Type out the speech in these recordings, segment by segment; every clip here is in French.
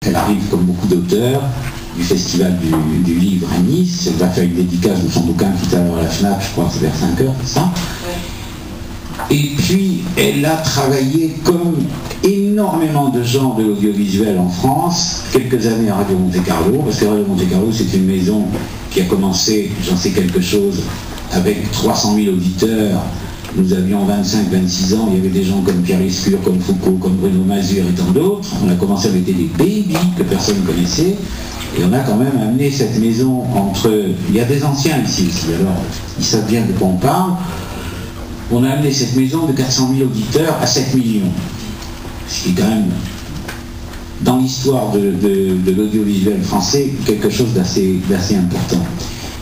Elle arrive comme beaucoup d'auteurs du Festival du Livre à Nice. Elle va faire une dédicace de son bouquin tout à l'heure à la FNAC, je crois que c'est vers 5 heures, c'est ça. Et puis, elle a travaillé comme énormément de gens de l'audiovisuel en France, quelques années à Radio Monte-Carlo, parce que Radio Monte-Carlo, c'est une maison qui a commencé, j'en sais quelque chose, avec 300 000 auditeurs. Nous avions 25-26 ans, il y avait des gens comme Pierre Lescure, comme Foucault, comme Bruno Mazur et tant d'autres. On a commencé avec des babies que personne ne connaissait. Et on a quand même amené cette maison entre... Il y a des anciens ici aussi, alors ils savent bien de quoi on parle. On a amené cette maison de 400 000 auditeurs à 7 millions. Ce qui est quand même, dans l'histoire de l'audiovisuel français, quelque chose d'assez important.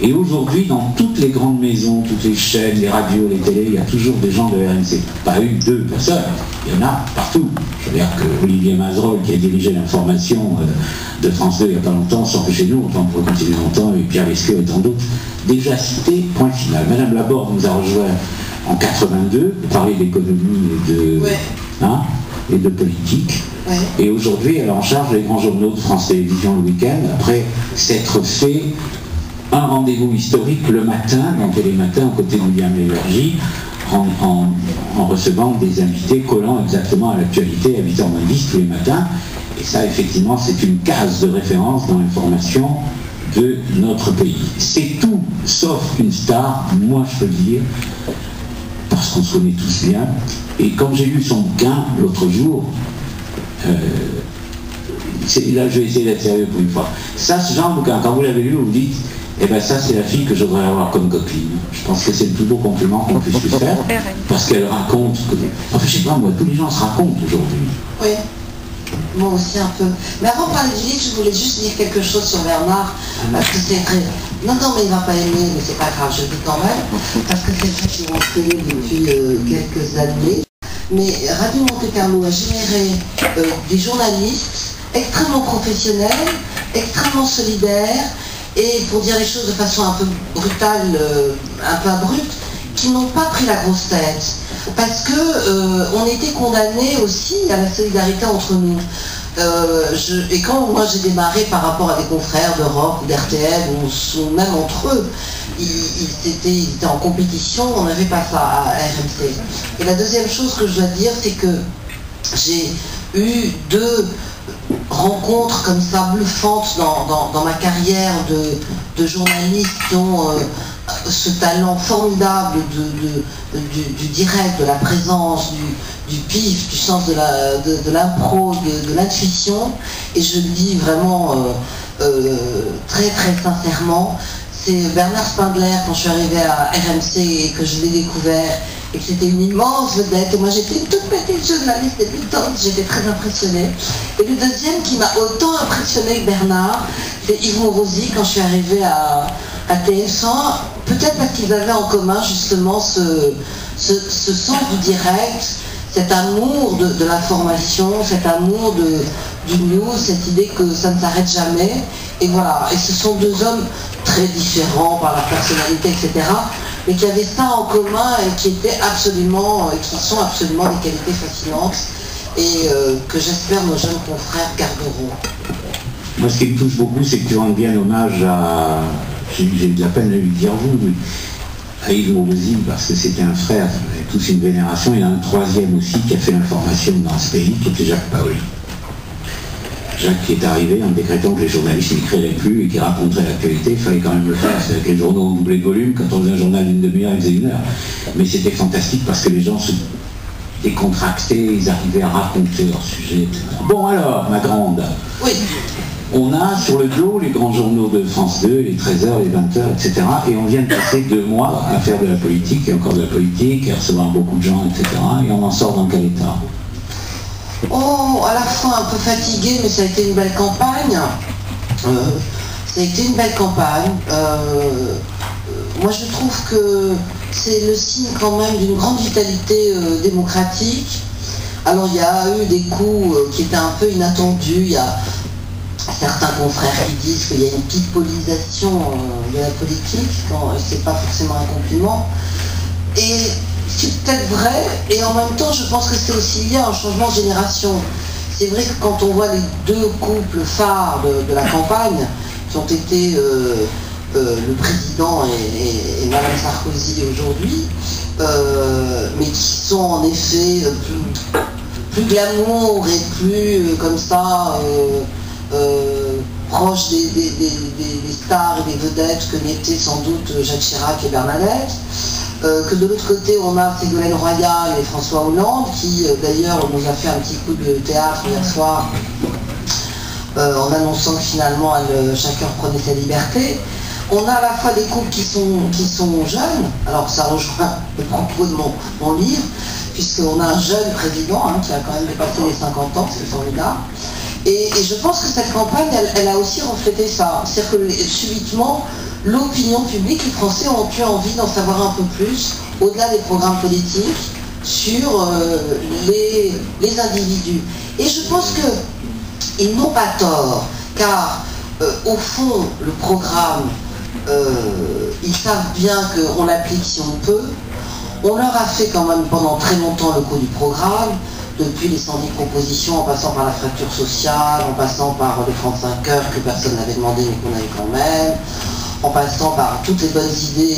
Et aujourd'hui, dans toutes les grandes maisons, toutes les chaînes, les radios, les télés, il y a toujours des gens de RMC. Pas une, deux personnes, il y en a partout. Je veux dire que Olivier Mazerolle, qui a dirigé l'information de France 2 il n'y a pas longtemps, sort de chez nous, autant pour continuer longtemps, et Pierre Lescure et tant d'autres, déjà cité, point final. Madame Laborde nous a rejoint en 82, pour parler d'économie et de politique. Ouais. Et aujourd'hui, elle est en charge des grands journaux de France Télévisions le week-end, après s'être fait un rendez-vous historique le matin, dans Télématin, aux côtés de William Lévergie, en recevant des invités collant exactement à l'actualité à 8h10 tous les matins. Et ça, effectivement, c'est une case de référence dans l'information de notre pays. C'est tout, sauf une star, moi je peux le dire, parce qu'on se connaît tous bien. Et quand j'ai lu son bouquin l'autre jour, là je vais essayer d'être sérieux pour une fois. Ça, ce genre de bouquin, quand vous l'avez lu, vous vous dites, eh bien ça c'est la fille que je voudrais avoir comme copine. Je pense que c'est le plus beau compliment qu'on puisse lui faire, parce qu'elle raconte, enfin je sais pas moi, tous les gens se racontent aujourd'hui. Oui, moi aussi un peu. Mais avant de parler du livre, je voulais juste dire quelque chose sur Bernard, parce que c'est très... Non, mais il va pas aimer, mais c'est pas grave, je le dis quand même, parce que c'est vrai qu'ils vont se connaître depuis quelques années. Mais Radio Monte-Carlo a généré des journalistes extrêmement professionnels, extrêmement solidaires, et pour dire les choses de façon un peu brutale, un peu abrupte, qui n'ont pas pris la grosse tête. Parce que on était condamnés aussi à la solidarité entre nous. Et quand moi j'ai démarré par rapport à des confrères d'Europe ou d'RTL, ou même entre eux, ils étaient en compétition, on n'avait pas ça à RMC. Et la deuxième chose que je dois dire, c'est que j'ai eu deux rencontres comme ça bluffantes dans ma carrière de journaliste qui ont ce talent formidable du direct, de la présence, du pif, du sens de l'impro, de l'intuition. Et je le dis vraiment très très sincèrement, c'est Bernard Spindler, quand je suis arrivée à RMC et que je l'ai découvert, et que c'était une immense vedette, et moi j'étais une toute petite journaliste débutante, j'étais très impressionnée. Et le deuxième qui m'a autant impressionnée que Bernard, c'est Yves Morosi, quand je suis arrivée à TF1, peut-être parce qu'ils avaient en commun justement ce sens du direct, cet amour de l'information, cet amour du news, cette idée que ça ne s'arrête jamais. Et voilà, et ce sont deux hommes très différents par leur personnalité, etc., mais qui avaient ça en commun et qui étaient absolument, qui sont absolument des qualités fascinantes et que j'espère nos jeunes confrères garderont. Moi, ce qui me touche beaucoup, c'est que tu rends bien hommage à... J'ai de la peine de lui dire vous, à Yves Morosi, parce que c'était un frère, avec tous une vénération. Il y en a un troisième aussi qui a fait l'information dans ce pays, qui était Jacques Paoli. Jacques qui est arrivé en décrétant que les journalistes n'écriraient plus et qui raconteraient l'actualité, il fallait quand même le faire. C'est avec les journaux ont doublé de volume, quand on faisait un journal d'une demi-heure, il faisait 1 heure. Mais c'était fantastique parce que les gens se décontractaient, ils arrivaient à raconter leur sujet, etc. Bon alors, ma grande, oui. On a sur le dos les grands journaux de France 2, les 13h, les 20h, etc. Et on vient de passer 2 mois à faire de la politique, et encore de la politique, et à recevoir beaucoup de gens, etc. Et on en sort dans quel état? Oh, à la fois un peu fatigué, mais ça a été une belle campagne. Ça a été une belle campagne. Moi, je trouve que c'est le signe quand même d'une grande vitalité démocratique. Alors, il y a eu des coups qui étaient un peu inattendus. Il y a certains confrères qui disent qu'il y a une petite politisation de la politique, quand c'est pas forcément un compliment. Et c'est peut-être vrai, et en même temps, je pense que c'est aussi lié à un changement de génération. c'est vrai que quand on voit les deux couples phares de la campagne, qui ont été le président et Madame Sarkozy aujourd'hui, mais qui sont en effet plus glamour et plus comme ça proches des stars et des vedettes que n'étaient sans doute Jacques Chirac et Bernadette. Que de l'autre côté on a Ségolène Royal et François Hollande qui d'ailleurs nous a fait un petit coup de théâtre hier soir en annonçant que finalement chacun prenait sa liberté. On a à la fois des couples qui sont jeunes, alors ça rejoint le propos de mon livre, puisqu'on a un jeune président qui a quand même dépassé les 50 ans, c'est formidable. Et je pense que cette campagne, elle a aussi reflété ça. C'est-à-dire que subitement, l'opinion publique, les Français ont eu envie d'en savoir un peu plus, au-delà des programmes politiques, sur les individus. Et je pense qu'ils n'ont pas tort, car au fond, le programme, ils savent bien qu'on l'applique si on peut. On leur a fait quand même pendant très longtemps le coup du programme, depuis les 110 propositions, en passant par la fracture sociale, en passant par les 35 heures que personne n'avait demandé mais qu'on avait quand même, en passant par toutes les bonnes idées,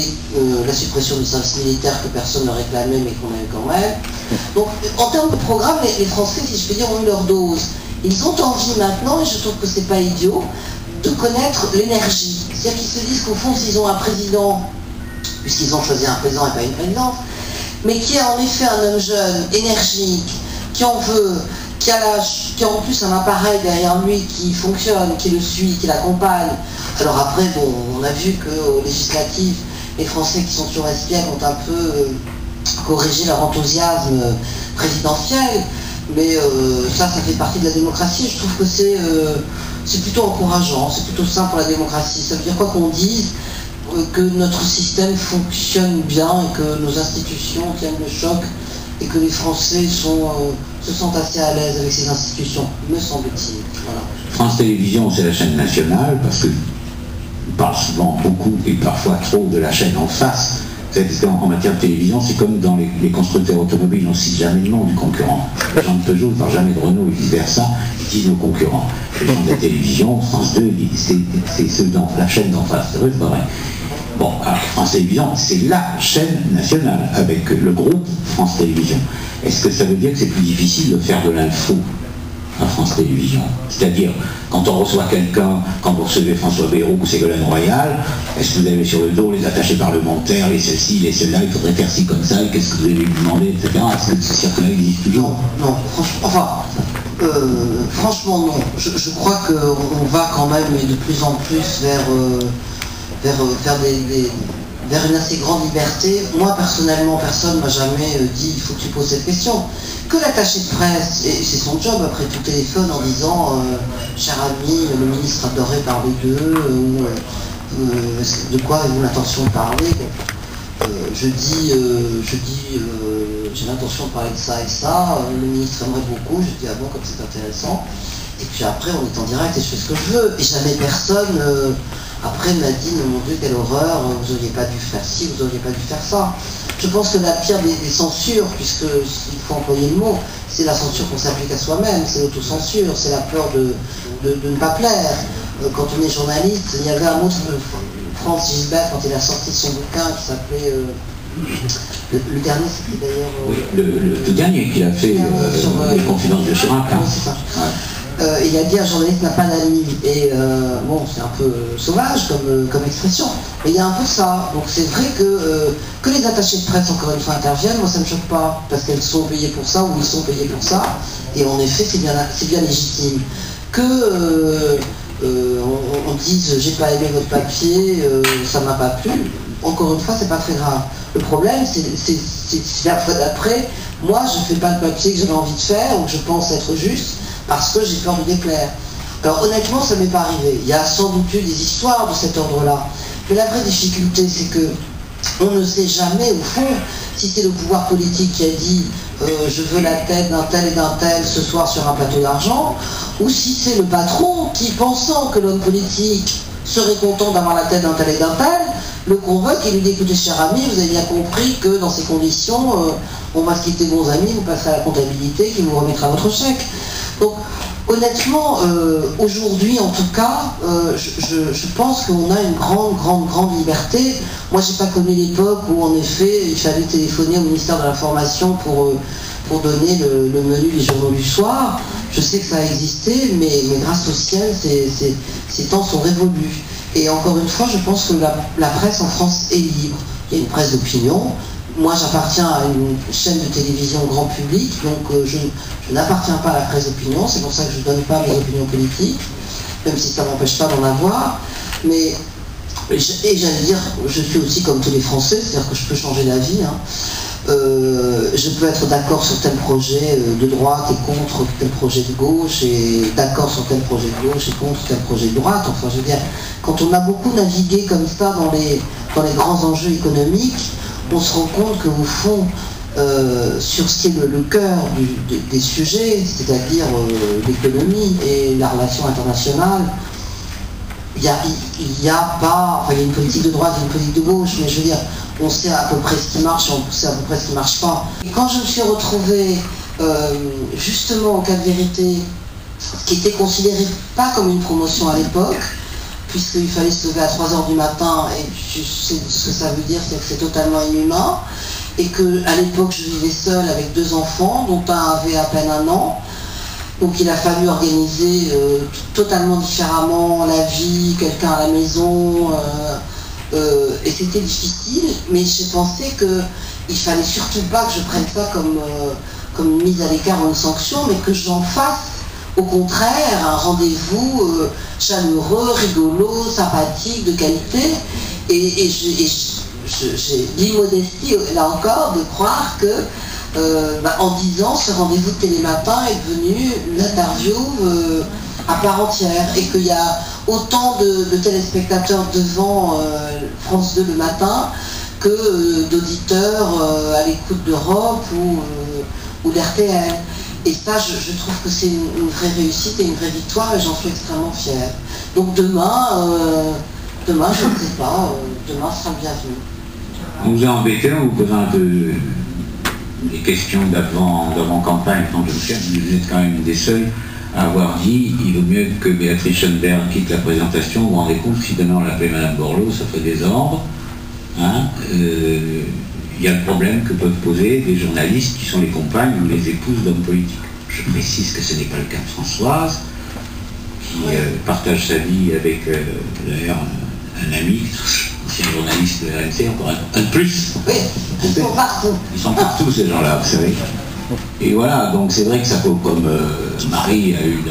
la suppression du service militaire que personne ne réclamait mais qu'on avait quand même. Donc en termes de programme, les Français, si je peux dire, ont eu leur dose. Ils ont envie maintenant, et je trouve que c'est pas idiot, de connaître l'énergie. C'est-à-dire qu'ils se disent qu'au fond, s'ils ont un président, puisqu'ils ont choisi un président et pas une présidente, mais qui est en effet un homme jeune, énergique, qui en veut, qui a en plus un appareil derrière lui qui fonctionne, qui le suit, qui l'accompagne. Alors après, bon, on a vu qu'aux législatives, les Français qui sont toujours espiègles ont un peu corrigé leur enthousiasme présidentiel, mais ça fait partie de la démocratie. Je trouve que c'est plutôt encourageant, c'est plutôt sain pour la démocratie. Ça veut dire quoi qu'on dise, que notre système fonctionne bien et que nos institutions tiennent le choc et que les Français se sentent assez à l'aise avec ces institutions, me semble-t-il. Voilà. France Télévisions, c'est la chaîne nationale, parce qu'on parle souvent beaucoup et parfois trop de la chaîne en face. En matière de télévision, c'est comme dans les constructeurs automobiles, on ne cite jamais le nom du concurrent. Les gens de Peugeot ne parlent jamais de Renault et vice-versa, ils disent nos concurrents. Les gens de la télévision, France 2, c'est ceux dans la chaîne d'en face, c'est vrai, c'est pas vrai. Bon, alors, France Télévisions, c'est la chaîne nationale, avec le groupe France Télévisions. Est-ce que ça veut dire que c'est plus difficile de faire de l'info à France Télévisions? C'est-à-dire, quand on reçoit quelqu'un, quand vous recevez François Bayrou ou Ségolène Royal, est-ce que vous avez sur le dos les attachés parlementaires, les ceux-ci, les ceux-là, il faudrait faire ci comme ça, qu'est-ce que vous allez lui demander, etc. Est-ce que ce circuit-là existe toujours? Non, franchement non. Je crois qu'on va quand même de plus en plus vers une assez grande liberté. Moi, personnellement, personne ne m'a jamais dit « il faut que tu poses cette question ». Que l'attaché de presse, et c'est son job après tout téléphone en disant « cher ami, le ministre adorait parler d'eux » ou « de quoi avez-vous l'intention de parler ?» Je dis j'ai l'intention de parler de ça et ça, le ministre aimerait beaucoup, je dis ah bon comme c'est intéressant, et puis après on est en direct et je fais ce que je veux, et jamais personne après m'a dit mon Dieu quelle horreur, vous n'auriez pas dû faire ci, vous n'auriez pas dû faire ça. Je pense que la pire des censures, puisqu'il faut employer le mot, c'est la censure qu'on s'applique à soi-même, c'est l'autocensure, c'est la peur de ne pas plaire. Quand on est journaliste, il y avait un mot de Franz Gisbert quand il a sorti son bouquin qui s'appelait le dernier, c'était d'ailleurs le tout dernier qu'il a fait sur les confidences de Chirac. Oui, c'est ça. Ouais. Il a dit un journaliste n'a pas d'amis, et bon, c'est un peu sauvage comme expression, mais il y a un peu ça. Donc c'est vrai que les attachés de presse encore une fois interviennent, moi ça ne me choque pas, parce qu'elles sont payées pour ça ou ils sont payés pour ça, et en effet c'est bien légitime. Que on dise j'ai pas aimé votre papier, ça m'a pas plu, encore une fois c'est pas très grave. Le problème c'est la fois d'après, moi je fais pas le papier que j'avais envie de faire ou que je pense être juste parce que j'ai peur de déplaire. Alors honnêtement ça m'est pas arrivé, il y a sans doute eu des histoires de cet ordre-là, mais la vraie difficulté c'est que on ne sait jamais au fond si c'est le pouvoir politique qui a dit je veux la tête d'un tel et d'un tel ce soir sur un plateau d'argent, ou si c'est le patron qui, pensant que l'homme politique serait content d'avoir la tête d'un tel et d'un tel, le convoque et lui dit écoutez cher ami, vous avez bien compris que dans ces conditions on va se quitter bons amis, vous passerez à la comptabilité qui vous remettra votre chèque. Donc, honnêtement, aujourd'hui en tout cas, je pense qu'on a une grande liberté. Moi, j'ai pas connu l'époque où en effet il fallait téléphoner au ministère de l'Information pour donner le menu des journaux du soir. Je sais que ça a existé, mais grâce au ciel, ces temps sont révolus. Et encore une fois, je pense que la presse en France est libre. Il y a une presse d'opinion. Moi, j'appartiens à une chaîne de télévision grand public, donc je n'appartiens pas à la presse d'opinion. C'est pour ça que je ne donne pas mes opinions politiques, même si ça ne m'empêche pas d'en avoir. Et j'allais dire, je suis aussi comme tous les Français, c'est-à-dire que je peux changer d'avis. Je peux être d'accord sur tel projet de droite et contre tel projet de gauche, et d'accord sur tel projet de gauche et contre tel projet de droite. Enfin, je veux dire, quand on a beaucoup navigué comme ça dans les grands enjeux économiques, on se rend compte qu'au fond, sur ce qui est le cœur des sujets, c'est-à-dire l'économie et la relation internationale, il y a une politique de droite et une politique de gauche, mais je veux dire, on sait à peu près ce qui marche, on sait à peu près ce qui ne marche pas. Et quand je me suis retrouvée, justement, au cas de vérité, ce qui était considéré pas comme une promotion à l'époque, puisqu'il fallait se lever à 3h du matin, et je sais ce que ça veut dire, c'est que c'est totalement inhumain, et qu'à l'époque, je vivais seule avec 2 enfants, dont un avait à peine 1 an. Donc il a fallu organiser totalement différemment la vie, quelqu'un à la maison, et c'était difficile, mais j'ai pensé qu'il fallait surtout pas que je prenne ça comme une mise à l'écart ou une sanction, mais que j'en fasse au contraire un rendez-vous chaleureux, rigolo, sympathique, de qualité, et j'ai l'immodestie, là encore, de croire que en 10 ans, ce rendez-vous de Télématin est devenu une interview à part entière, et qu'il y a autant de téléspectateurs devant France 2 le matin que d'auditeurs à l'écoute d'Europe ou d'RTL. Et ça, je trouve que c'est une vraie réussite et une vraie victoire, et j'en suis extrêmement fière. Donc demain, je ne sais pas, demain sera le bienvenu. On vous a embêté en vous posant un peu des questions d'avant-campagne, tant que vous êtes quand même une des seuls à avoir dit il vaut mieux que Béatrice Schoenberg quitte la présentation. Vous vous rendez compte, si demain on l'appelait Madame Borloo, ça fait désordre. Il y a le problème que peuvent poser des journalistes qui sont les compagnes ou les épouses d'hommes politiques. Je précise que ce n'est pas le cas de Françoise, qui partage sa vie avec d'ailleurs un ami, ancien journaliste de RMC, encore un de plus. Oui, ils sont partout. Ils sont partout, ces gens-là, vous savez. Et voilà, donc c'est vrai que ça peut, comme Marie a eu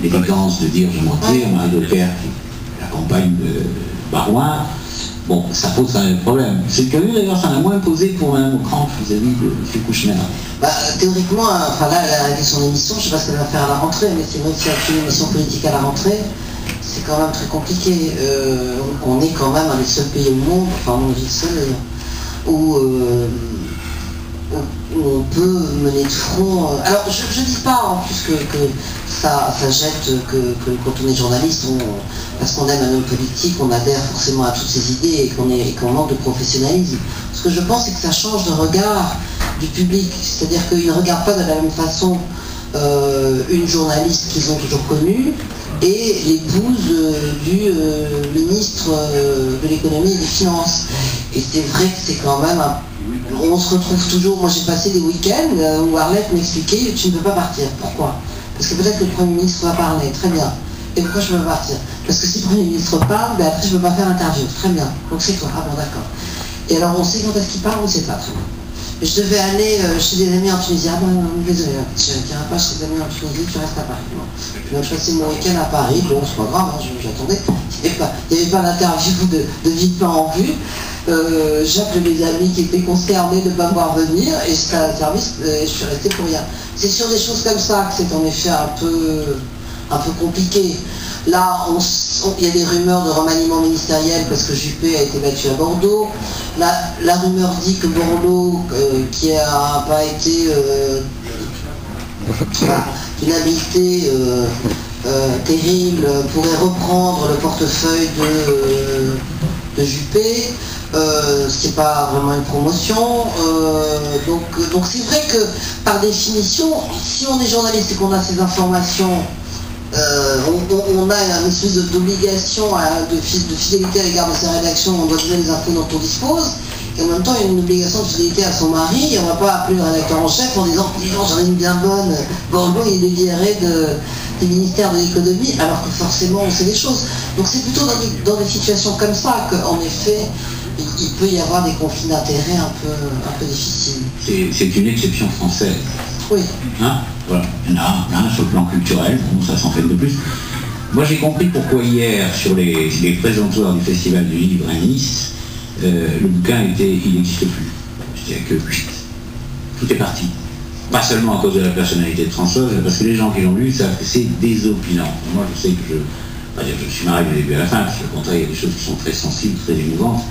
l'élégance de dire je m'en tire, Marie Leclerc, la compagne de Barouin, bon, ça pose quand même problème. C'est curieux d'ailleurs, ça en a moins posé pour Mme Ockrent vis-à-vis de M. Kouchner. Théoriquement, enfin là, elle a arrêté son émission, je ne sais pas ce qu'elle va faire à la rentrée, mais c'est vrai que si elle fait une émission politique à la rentrée, c'est quand même très compliqué. On est quand même un des seuls pays au monde, enfin non, je dis le seul d'ailleurs, où on peut mener de front. Alors je ne dis pas en plus que ça jette que quand on est journaliste, parce qu'on aime un homme politique, on adhère forcément à toutes ses idées et qu'on manque de professionnalisme. Ce que je pense, c'est que ça change de regard du public, c'est-à-dire qu'ils ne regardent pas de la même façon une journaliste qu'ils ont toujours connue et l'épouse du ministre de l'économie et des finances. Et c'est vrai que c'est quand même on se retrouve toujours. Moi j'ai passé des week-ends où Arlette m'expliquait tu ne peux pas partir. Pourquoi? Parce que peut-être que le Premier ministre va parler. Très bien. Et pourquoi je ne peux pas partir? Parce que si le Premier ministre parle, après je ne peux pas faire l'interview. Très bien. Donc c'est toi. Ah bon, d'accord. Et alors on sait quand est-ce qu'il parle, on ne sait pas. Très bien. Je devais aller chez des amis en Tunisie. Ah ben désolé, je ne viens pas chez des amis en Tunisie, tu restes à Paris. Bon. Je vais passer mon week-end à Paris. Bon, c'est pas grave, j'attendais. Il n'y avait pas d'interview de Villepin en vue. J'appelle mes amis qui étaient concernés de ne pas me voir venir et j'étais à un service et je suis restée pour rien. C'est sur des choses comme ça que c'est en effet un peu compliqué. Là, il y a des rumeurs de remaniement ministériel parce que Juppé a été battu à Bordeaux. La rumeur dit que Borloo, qui n'a pas été d'une habileté terrible, pourrait reprendre le portefeuille de Juppé, ce qui n'est pas vraiment une promotion. Donc c'est vrai que, par définition, si on est journaliste et qu'on a ces informations, on a une espèce d'obligation de fidélité à l'égard de sa rédaction, on doit donner les infos dont on dispose, et en même temps il y a une obligation de fidélité à son mari, et on ne va pas appeler le rédacteur en chef en disant « j'en ai une bien bonne, Bordeaux il est viré du ministère de l'économie », alors que forcément on sait les choses. Donc c'est plutôt dans des situations comme ça qu'en effet il peut y avoir des conflits d'intérêts un peu difficiles. C'est une exception française. Oui. Hein, voilà. Il y en a un sur le plan culturel, bon, ça s'en fait de plus. Moi j'ai compris pourquoi hier, sur les présentoirs du Festival du Livre à Nice, le bouquin il n'existe plus. C'est-à-dire que tout est parti. Pas seulement à cause de la personnalité de Françoise, parce que les gens qui l'ont lu savent que c'est désopilant. Moi je sais que je suis marié du début à la fin, parce qu'au contraire il y a des choses qui sont très sensibles, très émouvantes.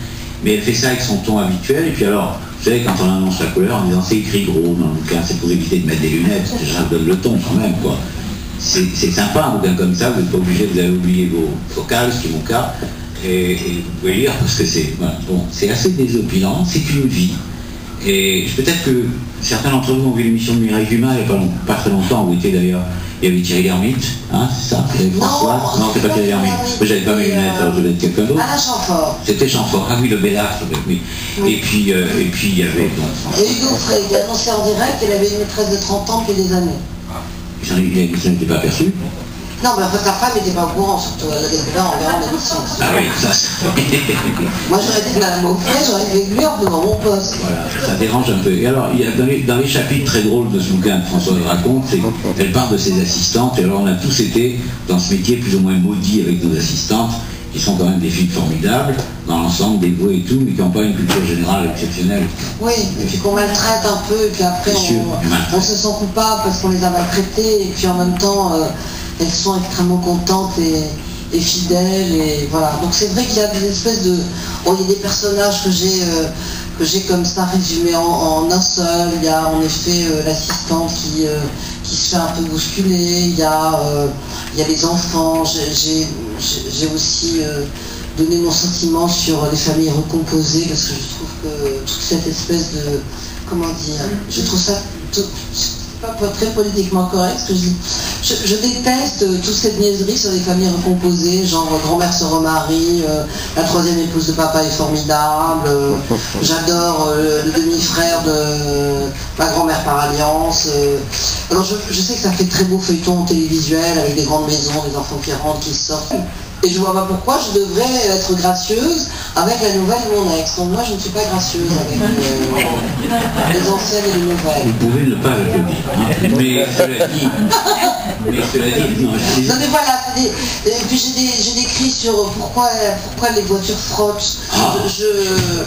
Mais elle fait ça avec son ton habituel, et puis alors, vous savez, quand on annonce la couleur en disant c'est écrit gros dans le bouquin, c'est pour éviter de mettre des lunettes, parce que ça donne le ton quand même, quoi. C'est sympa un bouquin comme ça, vous n'êtes pas obligé, vous avez oublié vos vocales, ce qui est mon cas, et vous pouvez lire parce que c'est voilà, bon, c'est assez désopilant, c'est une vie. Et peut-être que certains d'entre vous ont vu l'émission de Mireille Dumas il n'y a pas très longtemps, où était d'ailleurs. Il y avait Thierry Lhermitte, hein, c'est ça? Il y avait François. Non, c'est pas Thierry Lhermitte. Moi, j'avais pas mes lunettes, alors je devais être quelqu'un d'autre. Alain Chamfort. C'était Chamfort. Ah oui, le Bellâtre, oui. Et puis il y avait donc. Et Hugo Frey, il a annoncé en direct qu'il avait une maîtresse de 30 ans depuis des années. Ça n'était pas aperçu. Non, mais en fait, sa femme n'était pas au courant, surtout. Elle était là en verra l'émission. Ah oui, ça. Moi, j'aurais été Madame Beaufray, j'aurais été Glueur devant mon poste. Voilà, ça dérange un peu. Et alors, il y a dans les chapitres très drôles de ce bouquin que Françoise raconte, elle parle de ses assistantes, et alors on a tous été dans ce métier plus ou moins maudit avec nos assistantes, qui sont quand même des filles formidables, dans l'ensemble, dévouées et tout, mais qui n'ont pas une culture générale exceptionnelle. Oui, et puis qu'on maltraite un peu, et puis après on se sent coupable parce qu'on les a maltraitées, et puis en même temps, elles sont extrêmement contentes et fidèles, et voilà. Donc c'est vrai qu'il y a des espèces de... Bon, il y a des personnages que j'ai comme ça résumés en un seul. Il y a en effet l'assistante qui se fait un peu bousculer, il y a les enfants, j'ai aussi donné mon sentiment sur les familles recomposées, parce que je trouve que toute cette espèce de... Comment dire? Je trouve ça... pas très politiquement correct ce que je dis. Je déteste toute cette niaiserie sur les familles recomposées, genre grand-mère se remarie, la troisième épouse de papa est formidable, j'adore le demi-frère de ma grand-mère par alliance. Alors je sais que ça fait très beau feuilleton télévisuel avec des grandes maisons, des enfants qui rentrent, qui sortent. Et je vois pas pourquoi je devrais être gracieuse avec la nouvelle de mon ex. Donc moi je ne suis pas gracieuse avec les anciennes et les nouvelles. Vous pouvez ne pas applaudir, hein. Mais cela dit, non, mais voilà, et puis j'ai des cris sur pourquoi les voitures frottent.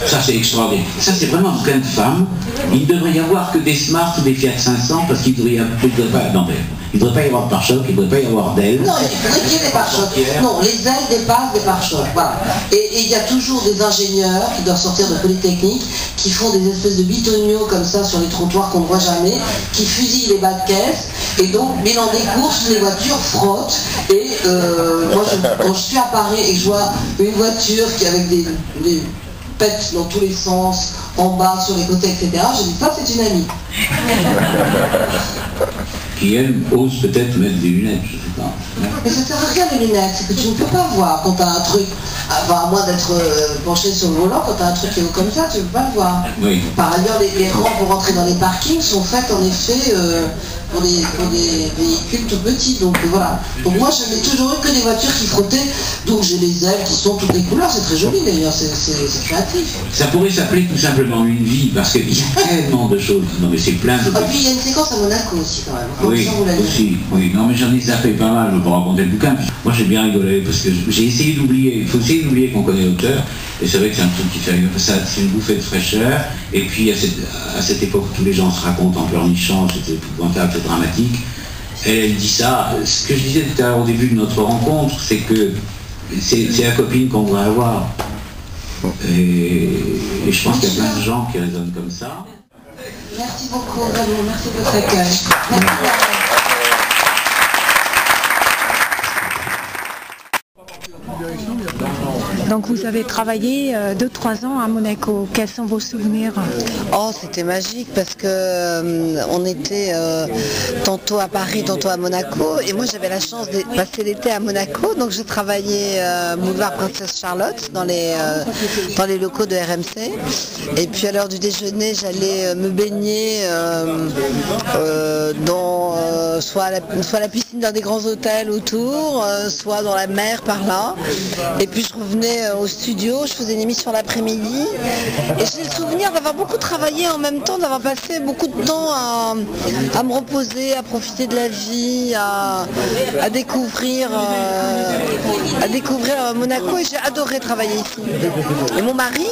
Ça c'est extraordinaire. Ça c'est vraiment un bouquin de femmes. Il ne devrait y avoir que des Smart ou des Fiat 500 parce qu'il ne devrait pas y avoir de pare-choc, il ne devrait pas y avoir d'ailes. Non, il faudrait qu'il y ait des pare-chocs. Non, les ailes dépassent des pare-chocs. Voilà. Et il y a toujours des ingénieurs qui doivent sortir de Polytechnique, qui font des espèces de bitoniaux comme ça sur les trottoirs qu'on ne voit jamais, qui fusillent les bas de caisse. Et donc, bilan des courses, les voitures frottent. Et moi, quand je suis à Paris et que je vois une voiture qui avec des pètes dans tous les sens, en bas, sur les côtés, etc., je dis ça, c'est une amie. Qui, elle, ose peut-être mettre des lunettes, je sais pas. Mais ça sert à rien les lunettes, c'est que tu ne peux pas voir quand tu as un truc, enfin, à moins d'être penché sur le volant, quand tu as un truc qui est haut comme ça, tu ne peux pas le voir. Oui. Par ailleurs, les rampes pour rentrer dans les parkings sont faites en effet pour des véhicules tout petits, donc voilà. Donc moi je n'ai toujours eu que des voitures qui frottaient, donc j'ai les ailes qui sont toutes les couleurs, c'est très joli d'ailleurs, c'est créatif. Ça pourrait s'appeler tout simplement une vie, parce qu'il y a tellement de choses, non mais c'est plein de... Et puis il y a une séquence à Monaco aussi quand même. Oui, aussi, oui, non mais j'en ai zappé pas mal pour raconter le bouquin. Moi j'ai bien rigolé, parce que j'ai essayé d'oublier, il faut essayer d'oublier qu'on connaît l'auteur, et c'est vrai que c'est un truc qui fait, c'est une bouffée de fraîcheur, et puis à cette époque où tous les gens se racontent en pleurnichant, c'était épouvantable, c'est dramatique. Elle dit ça, ce que je disais tout à l'heure au début de notre rencontre, c'est que c'est la copine qu'on voudrait avoir. Et je pense qu'il y a plein de gens qui raisonnent comme ça. Merci beaucoup, vraiment, merci de votre accueil. Merci. Donc vous avez travaillé 2-3 ans à Monaco. Quels sont vos souvenirs? Oh, c'était magique parce que on était tantôt à Paris, tantôt à Monaco. Et moi, j'avais la chance de passer l'été à Monaco. Donc, je travaillais boulevard Princesse Charlotte dans les locaux de RMC. Et puis, à l'heure du déjeuner, j'allais me baigner soit à la piscine d'un des grands hôtels autour, soit dans la mer par là. Et puis, je revenais au studio. Je faisais une émission l'après-midi. Et j'ai le souvenir d'avoir beaucoup travaillé en même temps, d'avoir passé beaucoup de temps à me reposer, à profiter de la vie, à découvrir Monaco, et j'ai adoré travailler ici. Et mon mari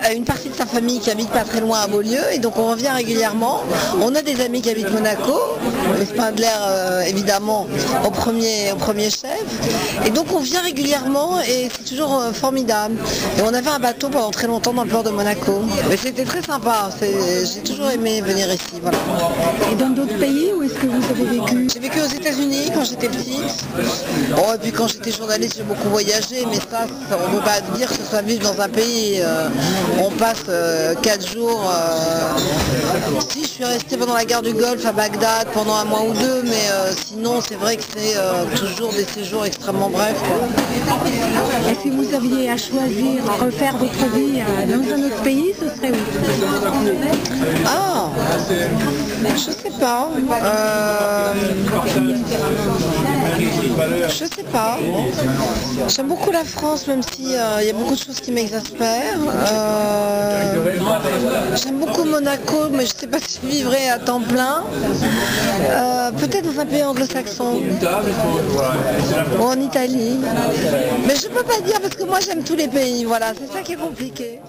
a une partie de sa famille qui habite pas très loin à Beaulieu, et donc on revient régulièrement. On a des amis qui habitent Monaco, Spindler évidemment au premier chef, et donc on vient régulièrement et c'est toujours formidable. Et on avait un bateau pendant très longtemps dans le port de Monaco, mais c'était très sympa. J'ai toujours aimé venir ici. Voilà. Et dans d'autres pays, où est-ce que vous avez vécu? J'ai vécu aux États-Unis quand j'étais petite. Oh, et puis quand j'étais journaliste, j'ai beaucoup voyagé, mais ça on ne peut pas dire que ce soit vivre dans un pays. On passe 4 jours. Si, je suis restée pendant la guerre du Golfe à Bagdad pendant 1 mois ou 2, mais sinon c'est vrai que c'est toujours des séjours extrêmement brefs. Et si vous aviez à choisir, à refaire votre vie dans un autre pays, ce serait où? Ah, je sais pas. Je sais pas. J'aime beaucoup la France, même si y a beaucoup de choses qui m'exaspèrent. J'aime beaucoup Monaco, mais je sais pas si je vivrai à temps plein. Peut-être dans un pays anglo-saxon ou en Italie. Mais je peux pas dire parce que moi j'aime tous les pays. Voilà, c'est ça qui est compliqué.